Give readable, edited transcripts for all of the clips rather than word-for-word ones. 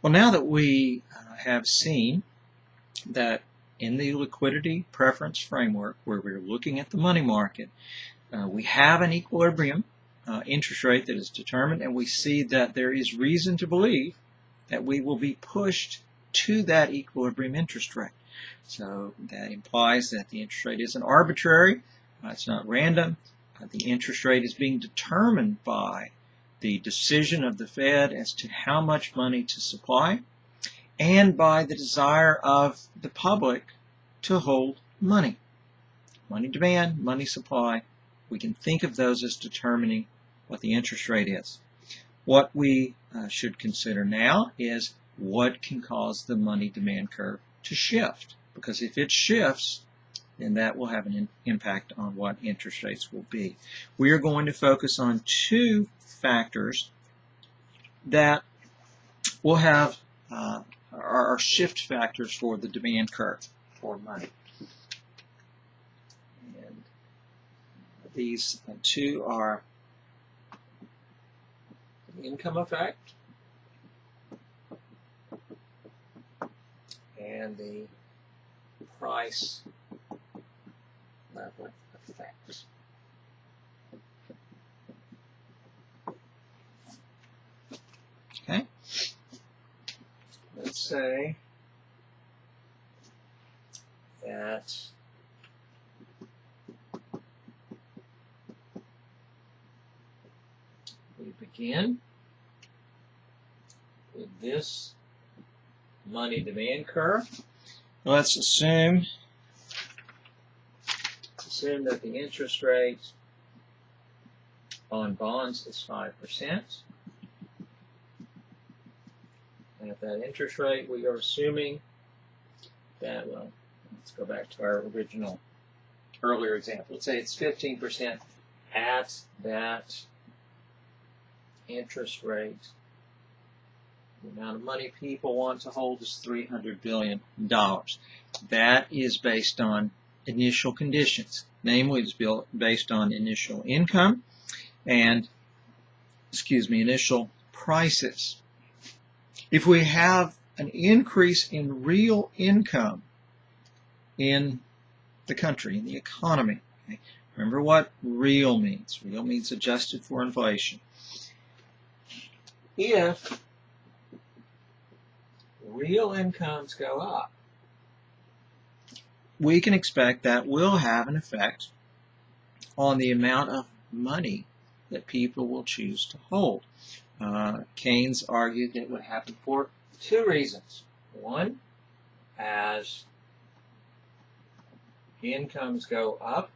Well, now that we have seen that in the liquidity preference framework, where we're looking at the money market, we have an equilibrium interest rate that is determined, and we see that there is reason to believe that we will be pushed to that equilibrium interest rate. So that implies that the interest rate isn't arbitrary, it's not random. The interest rate is being determined by the decision of the Fed as to how much money to supply, and by the desire of the public to hold money. Money demand, money supply, we can think of those as determining what the interest rate is. What we should consider now is what can cause the money demand curve to shift. Because if it shifts, then that will have an impact on what interest rates will be. We are going to focus on two factors that will have are shift factors for the demand curve for money. And these two are the income effect and the price level effects. Okay, let's say that we begin with this money demand curve. Let's assume that the interest rate on bonds is 5%. And at that interest rate, we are assuming that, well, let's go back to our earlier example. Let's say it's 15% at that interest rate. The amount of money people want to hold is $300 billion. That is based on initial conditions. Namely, it's based on initial income and, initial prices. If we have an increase in real income in the country, in the economy, okay, remember what real means. Real means adjusted for inflation. If real incomes go up, we can expect that will have an effect on the amount of money that people will choose to hold. Keynes argued that it would happen for two reasons. One, as incomes go up,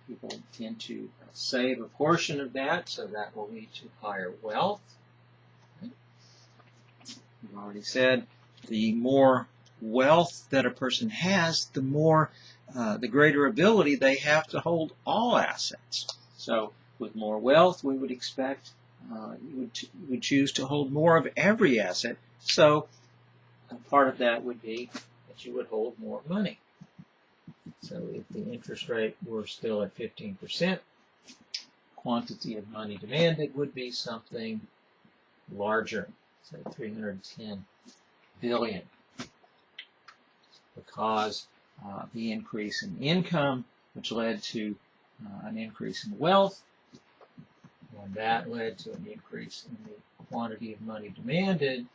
people tend to save a portion of that, so that will lead to higher wealth. We've already said the more wealth that a person has, the more, the greater ability they have to hold all assets. So with more wealth, we would expect you would choose to hold more of every asset. So part of that would be that you would hold more money. So if the interest rate were still at 15%, quantity of money demanded would be something larger, say 310 billion, because the increase in income, which led to an increase in wealth, and that led to an increase in the quantity of money demanded.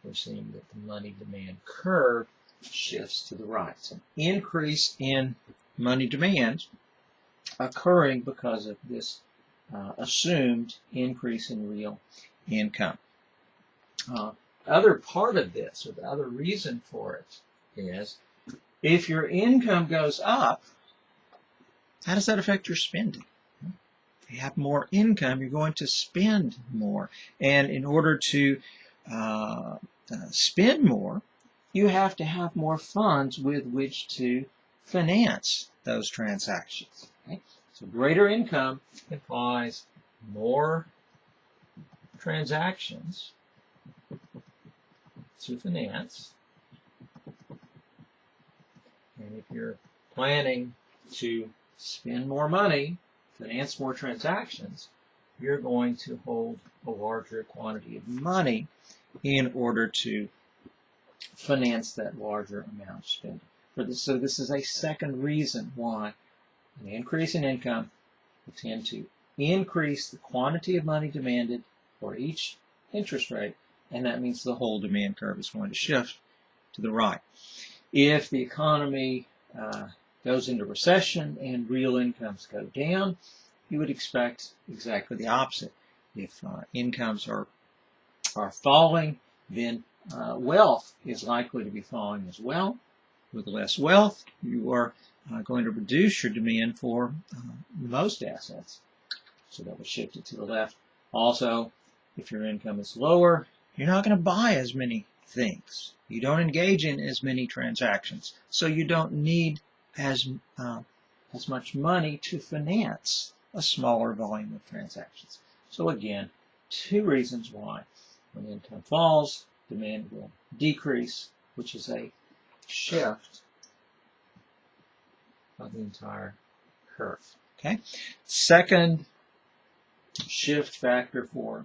We're seeing that the money demand curve shifts to the right. So an increase in money demand occurring because of this assumed increase in real income. Other part of this, or the other reason for it, is if your income goes up, how does that affect your spending? If you have more income, you're going to spend more. And in order to spend more, you have to have more funds with which to finance those transactions. Okay? So greater income implies more transactions to finance. And if you're planning to spend more money, finance more transactions, you're going to hold a larger quantity of money in order to finance that larger amount of spending. So this is a second reason why an increase in income will tend to increase the quantity of money demanded for each interest rate, and that means the whole demand curve is going to shift to the right. If the economy goes into recession and real incomes go down, you would expect exactly the opposite. If incomes are falling, then wealth is likely to be falling as well. With less wealth, you are going to reduce your demand for most assets. So that would shift it to the left. Also, if your income is lower, you're not going to buy as many things. You don't engage in as many transactions. So you don't need as much money to finance a smaller volume of transactions. So again, two reasons why when income falls, demand will decrease, which is a shift of the entire curve. Okay. Second shift factor for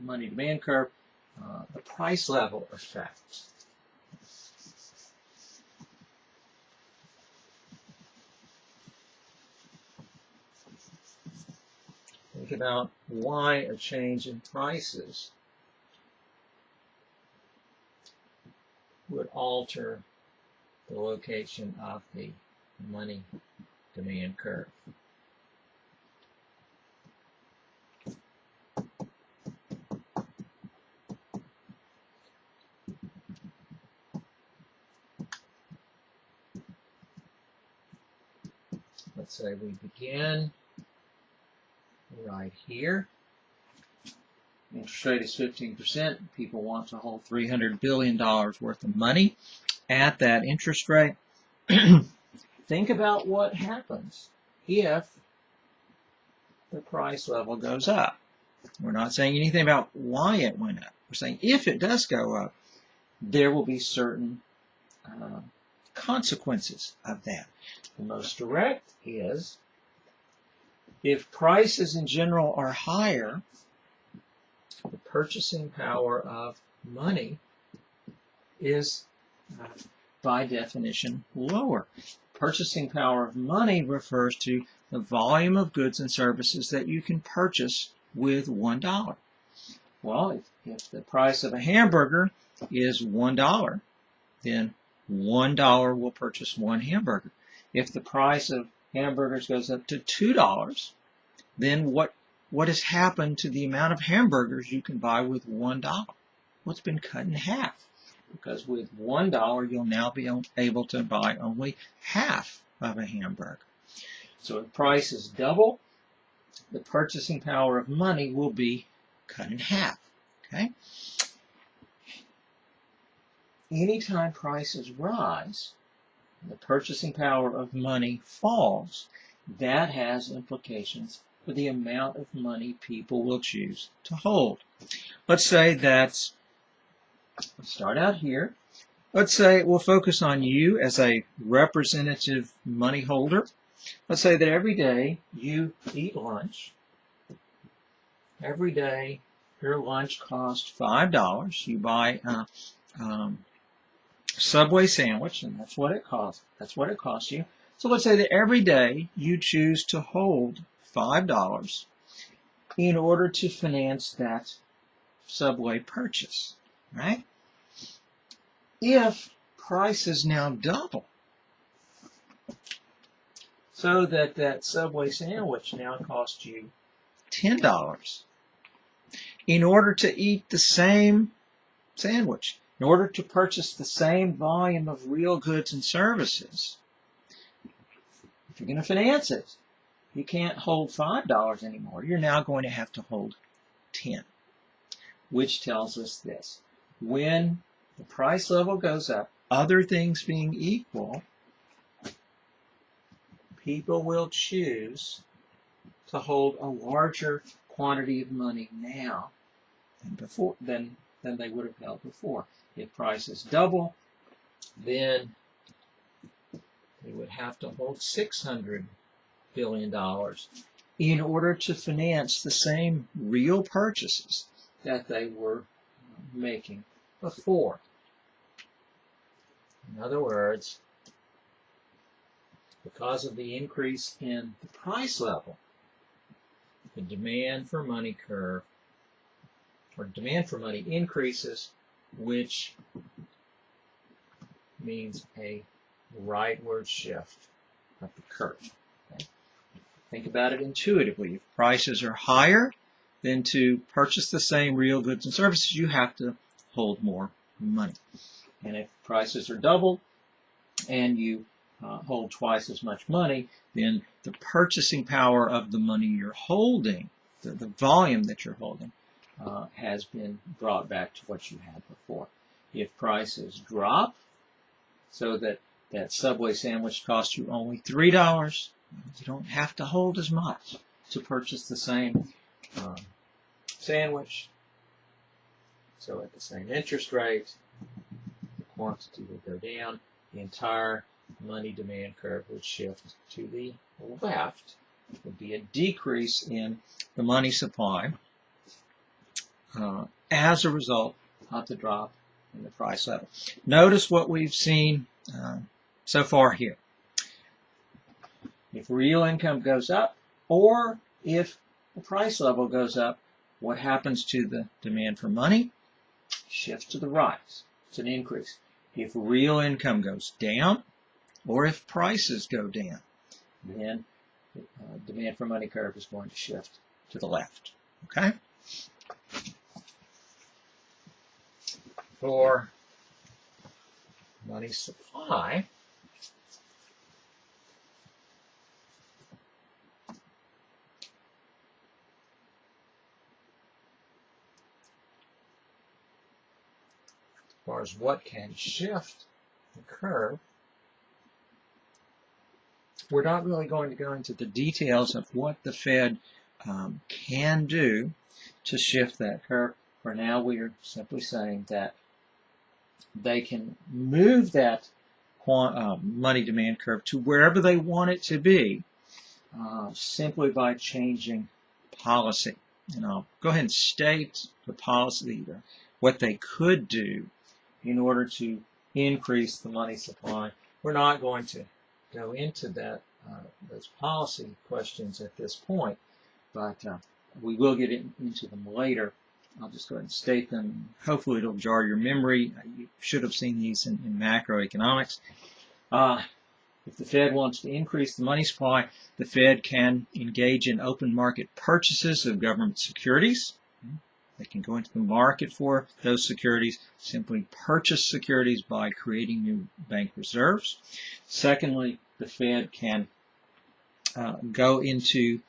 money demand curve, the price level effect. Think about why a change in prices would alter the location of the money demand curve. Let's say we begin right here. Interest rate is 15%. People want to hold $300 billion worth of money at that interest rate. Think about what happens if the price level goes up. We're not saying anything about why it went up. We're saying if it does go up, there will be certain consequences of that. The most direct is if prices in general are higher, the purchasing power of money is by definition lower. Purchasing power of money refers to the volume of goods and services that you can purchase with $1. Well, if the price of a hamburger is $1, then $1 will purchase one hamburger. If the price of hamburgers goes up to $2, then what has happened to the amount of hamburgers you can buy with $1? Well, it's been cut in half. Because with $1, you'll now be able to buy only half of a hamburger. So if prices double, the purchasing power of money will be cut in half. Okay? Anytime prices rise, the purchasing power of money falls, that has implications for the amount of money people will choose to hold. Let's say that's, let's start out here. Let's say we'll focus on you as a representative money holder. Let's say that every day you eat lunch. Every day your lunch costs $5. You buy a Subway sandwich, and that's what it costs. That's what it costs you. So let's say that every day you choose to hold $5 in order to finance that Subway purchase, right? If prices now double, so that Subway sandwich now costs you $10, in order to eat the same sandwich, in order to purchase the same volume of real goods and services, if you're going to finance it, you can't hold $5 anymore. You're now going to have to hold $10, which tells us this. When the price level goes up, other things being equal, people will choose to hold a larger quantity of money now than they would have held before. If prices double, then they would have to hold $600 billion in order to finance the same real purchases that they were making before. In other words, because of the increase in the price level, the demand for money curve, or demand for money increases, which means a rightward shift of the curve. Okay? Think about it intuitively. If prices are higher, then to purchase the same real goods and services, you have to hold more money. And if prices are doubled and you hold twice as much money, then the purchasing power of the money you're holding, the volume that you're holding, has been brought back to what you had before. If prices drop, so that Subway sandwich costs you only $3, you don't have to hold as much to purchase the same sandwich. So at the same interest rate, the quantity will go down. The entire money demand curve would shift to the left. It would be a decrease in the money supply as a result of the drop in the price level. Notice what we've seen so far here. If real income goes up, or if the price level goes up, what happens to the demand for money? Shifts to the right. It's an increase. If real income goes down, or if prices go down, then demand for money curve is going to shift to the left. Okay? For money supply, as far as what can shift the curve, we're not really going to go into the details of what the Fed can do to shift that curve. For now, we are simply saying that they can move that money demand curve to wherever they want it to be simply by changing policy. And I'll go ahead and state the policy, what they could do in order to increase the money supply. We're not going to go into those policy questions at this point, but we will get into them later. I'll just go ahead and state them. Hopefully it'll jar your memory. You should have seen these in macroeconomics. If the Fed wants to increase the money supply, the Fed can engage in open market purchases of government securities. They can go into the market for those securities, simply purchase securities by creating new bank reserves. Secondly, the Fed can go into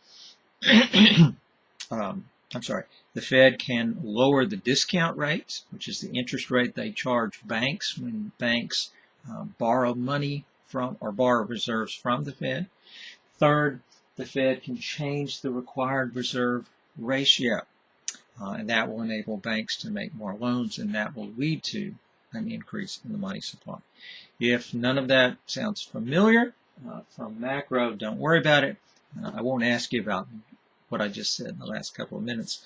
the Fed can lower the discount rate, which is the interest rate they charge banks when banks borrow money from or borrow reserves from the Fed. Third, the Fed can change the required reserve ratio, and that will enable banks to make more loans, and that will lead to an increase in the money supply. If none of that sounds familiar from macro, don't worry about it. I won't ask you about what I just said in the last couple of minutes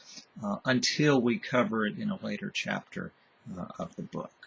until we cover it in a later chapter of the book.